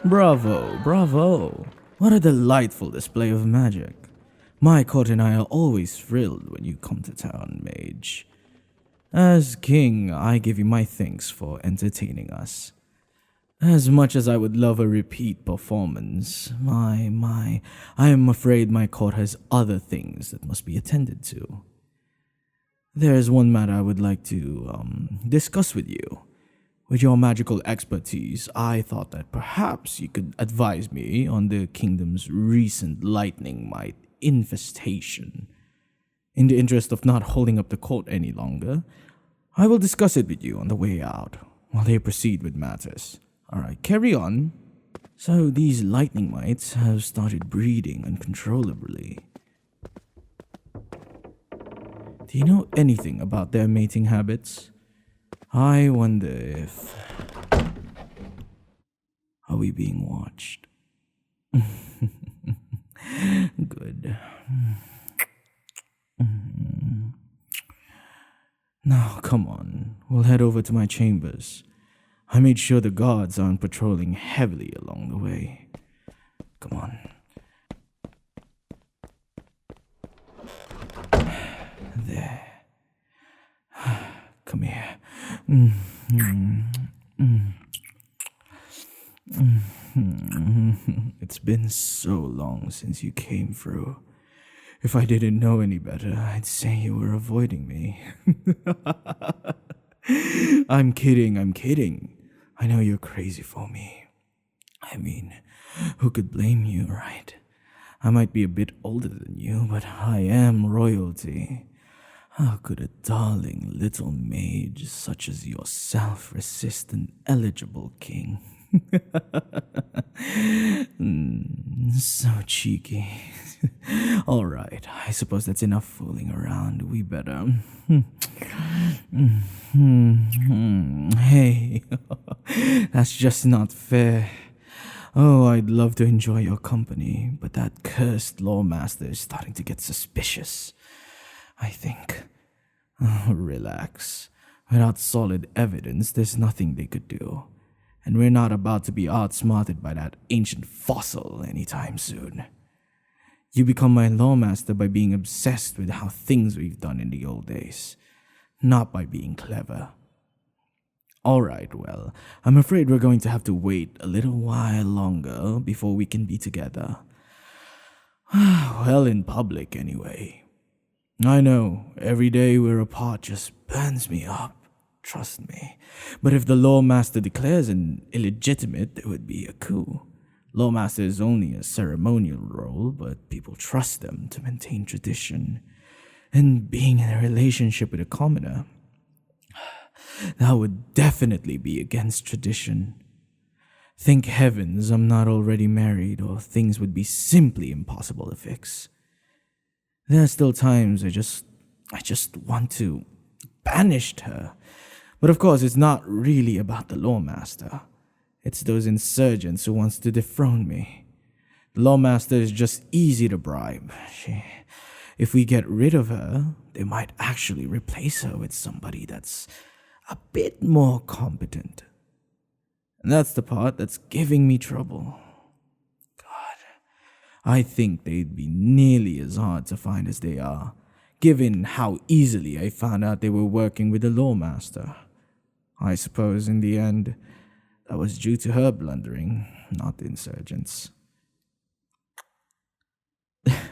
Bravo, bravo. What a delightful display of magic. My court and I are always thrilled when you come to town, mage. As king, I give you my thanks for entertaining us. As much as I would love a repeat performance, I am afraid my court has other things that must be attended to. There is one matter I would like to discuss with you. With your magical expertise, I thought that perhaps you could advise me on the kingdom's recent lightning mite infestation. In the interest of not holding up the court any longer, I will discuss it with you on the way out, while they proceed with matters. Alright, carry on. So these lightning mites have started breeding uncontrollably. Do you know anything about their mating habits? I wonder if... Are we being watched? Good. Now, come on. We'll head over to my chambers. I made sure the guards aren't patrolling heavily along the way. Come on. There. Come here. It's been so long since you came through. If I didn't know any better, I'd say you were avoiding me. I'm kidding. I know you're crazy for me. I mean, who could blame you, right? I might be a bit older than you, but I am royalty. How could a darling little mage such as yourself resist an eligible king? So cheeky. All right, I suppose that's enough fooling around. We better... Hey, that's just not fair. Oh, I'd love to enjoy your company, but that cursed lawmaster is starting to get suspicious, I think. Oh, relax. Without solid evidence, there's nothing they could do. And we're not about to be outsmarted by that ancient fossil anytime soon. You become my lawmaster by being obsessed with how things we've done in the old days, not by being clever. Alright, well, I'm afraid we're going to have to wait a little while longer before we can be together. Well, in public anyway. I know, every day we're apart just burns me up, trust me. But if the lawmaster declares an illegitimate, there would be a coup. Lawmaster is only a ceremonial role, but people trust them to maintain tradition. And being in a relationship with a commoner, that would definitely be against tradition. Thank heavens I'm not already married, or things would be simply impossible to fix. There are still times I just want to banish her. But of course, it's not really about the lawmaster. It's those insurgents who wants to dethrone me. The lawmaster is just easy to bribe. If we get rid of her, they might actually replace her with somebody that's a bit more competent. And that's the part that's giving me trouble. God, I think they'd be nearly as hard to find as they are, given how easily I found out they were working with the lawmaster. I suppose in the end, that was due to her blundering, not the insurgents.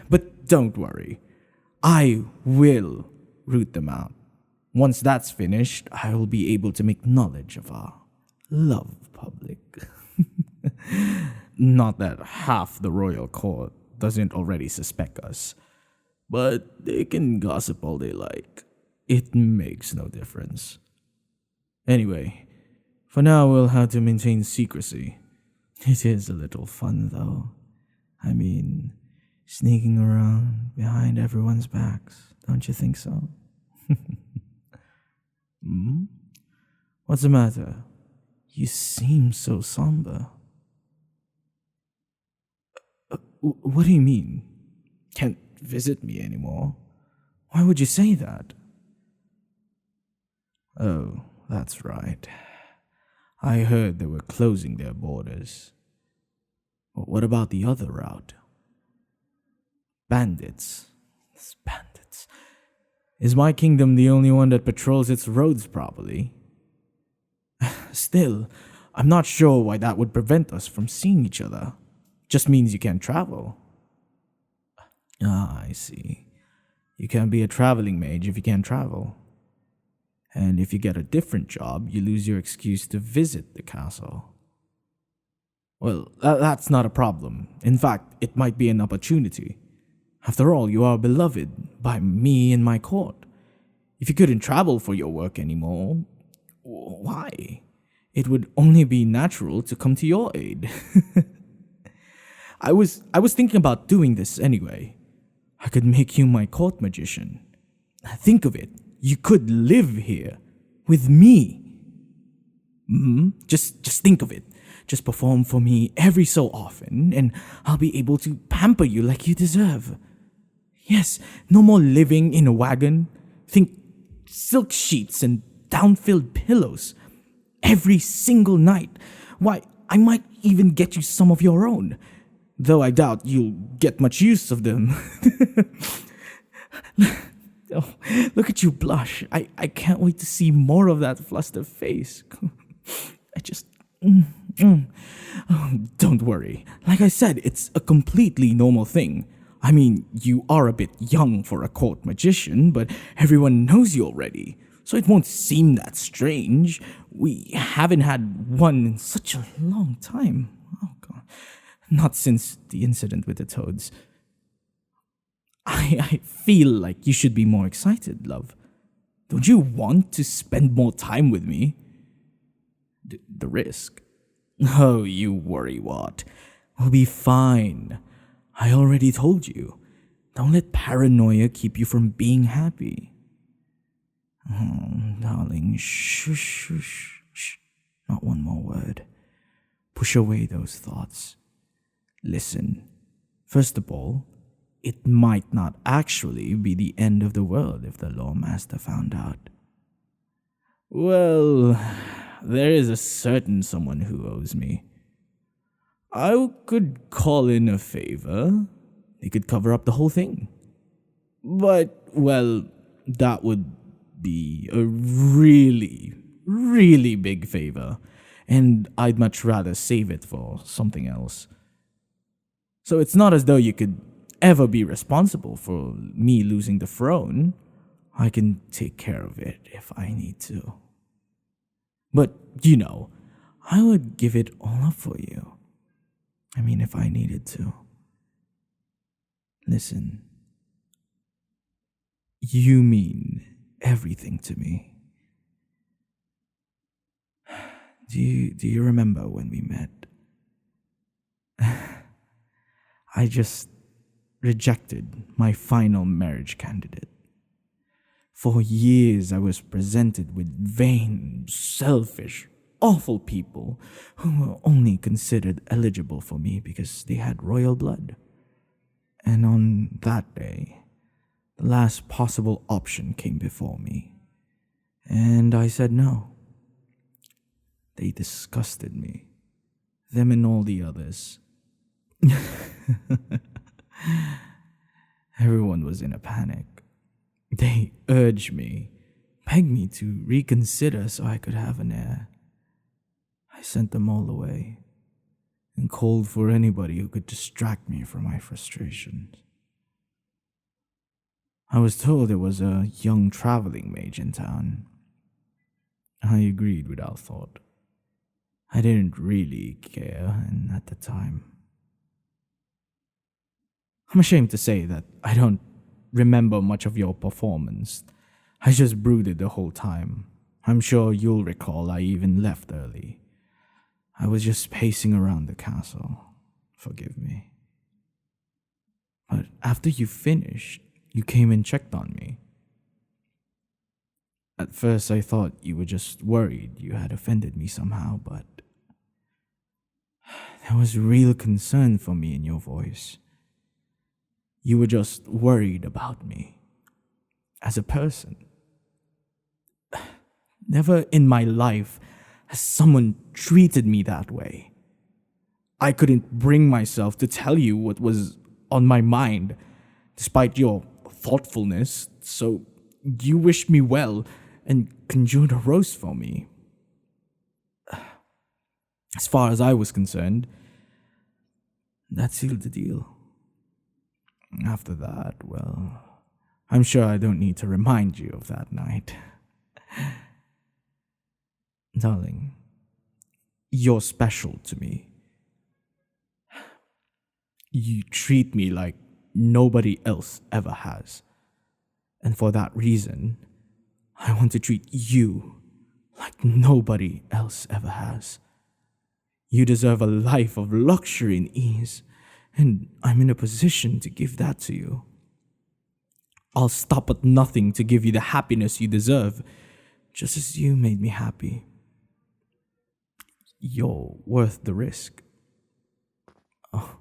But don't worry, I will root them out. Once that's finished, I will be able to make knowledge of our love public. Not that half the royal court doesn't already suspect us, but they can gossip all they like. It makes no difference. Anyway, for now we'll have to maintain secrecy. It is a little fun though. I mean, sneaking around behind everyone's backs, don't you think so? What's the matter? You seem so somber. What do you mean? Can't visit me anymore? Why would you say that? Oh, that's right. I heard they were closing their borders. What about the other route? Bandits. Bandits. Is my kingdom the only one that patrols its roads properly? Still, I'm not sure why that would prevent us from seeing each other. Just means you can't travel. Ah, I see. You can't be a traveling mage if you can't travel. And if you get a different job, you lose your excuse to visit the castle. Well, that's not a problem. In fact, it might be an opportunity. After all, you are beloved by me and my court. If you couldn't travel for your work anymore, why? It would only be natural to come to your aid. I was thinking about doing this anyway. I could make you my court magician. Think of it. You could live here with me. Just think of it. Just perform for me every so often, and I'll be able to pamper you like you deserve. Yes, no more living in a wagon. Think silk sheets and down-filled pillows. Every single night. Why, I might even get you some of your own. Though I doubt you'll get much use of them. Oh, look at you blush. I can't wait to see more of that flustered face. I just... Oh, don't worry. Like I said, it's a completely normal thing. I mean, you are a bit young for a court magician, but everyone knows you already, so it won't seem that strange. We haven't had one in such a long time. Oh, God. Not since the incident with the toads. I feel like you should be more excited, love. Don't you want to spend more time with me? The risk? Oh, you worrywart. We'll be fine. I already told you. Don't let paranoia keep you from being happy. Oh, darling, shush, shush, shh. Not one more word. Push away those thoughts. Listen, first of all, it might not actually be the end of the world if the lawmaster found out. Well, there is a certain someone who owes me. I could call in a favor. They could cover up the whole thing. But, well, that would be a really, really big favor, and I'd much rather save it for something else. So it's not as though you could ever be responsible for me losing the throne. I can take care of it if I need to. But, I would give it all up for you. I mean, if I needed to. Listen. You mean everything to me. Do you remember when we met? I just rejected my final marriage candidate. For years I was presented with vain, selfish, awful people who were only considered eligible for me because they had royal blood. And on that day, the last possible option came before me, and I said no. They disgusted me, them and all the others. Everyone was in a panic. They urged me, begged me to reconsider so I could have an heir. I sent them all away and called for anybody who could distract me from my frustrations. I was told there was a young traveling mage in town. I agreed without thought. I didn't really care, and at the time. I'm ashamed to say that I don't remember much of your performance. I just brooded the whole time. I'm sure you'll recall I even left early. I was just pacing around the castle. Forgive me. But after you finished, you came and checked on me. At first I thought you were just worried you had offended me somehow, but there was real concern for me in your voice. You were just worried about me as a person. Never in my life Has someone treated me that way? I couldn't bring myself to tell you what was on my mind, despite your thoughtfulness, so you wished me well and conjured a rose for me. As far as I was concerned, that sealed the deal. After that, well, I'm sure I don't need to remind you of that night. Darling, you're special to me. You treat me like nobody else ever has. And for that reason, I want to treat you like nobody else ever has. You deserve a life of luxury and ease, and I'm in a position to give that to you. I'll stop at nothing to give you the happiness you deserve, just as you made me happy. You're worth the risk. Oh,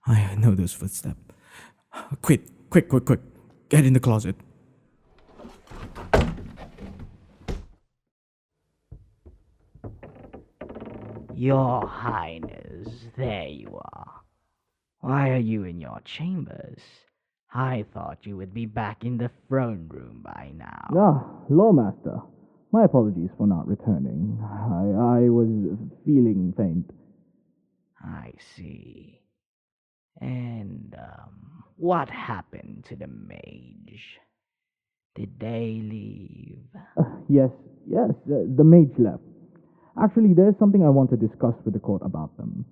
I know those footsteps. Quick. Get in the closet. Your Highness, there you are. Why are you in your chambers? I thought you would be back in the throne room by now. Lawmaster. My apologies for not returning. I was feeling faint. I see. And, what happened to the mage? Did they leave? Yes, the mage left. Actually, there's something I want to discuss with the court about them.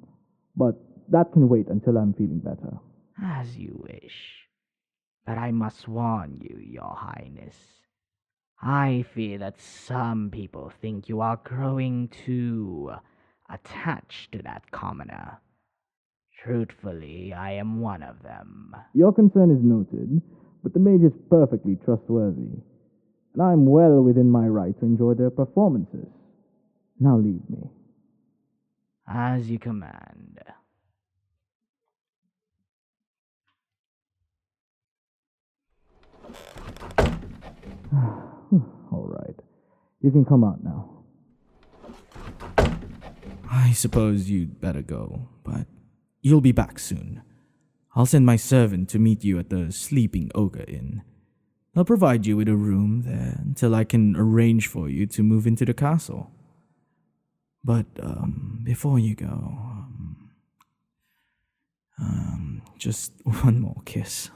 But that can wait until I'm feeling better. As you wish. But I must warn you, Your Highness. I fear that some people think you are growing too attached to that commoner. Truthfully, I am one of them. Your concern is noted, but the mage is perfectly trustworthy, and I'm well within my right to enjoy their performances. Now leave me. As you command. All right. You can come out now. I suppose you'd better go, but you'll be back soon. I'll send my servant to meet you at the Sleeping Ogre Inn. They'll provide you with a room there until I can arrange for you to move into the castle. But before you go, just one more kiss.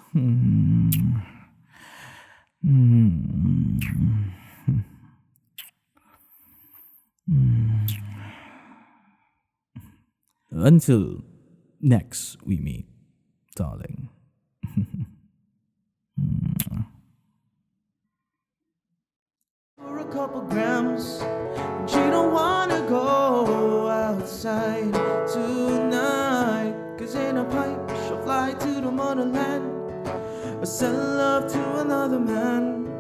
Until next we meet, darling. For a couple grams, and you don't wanna go outside tonight. 'Cause in a pipe, she'll fly to the motherland, or sell love to another man.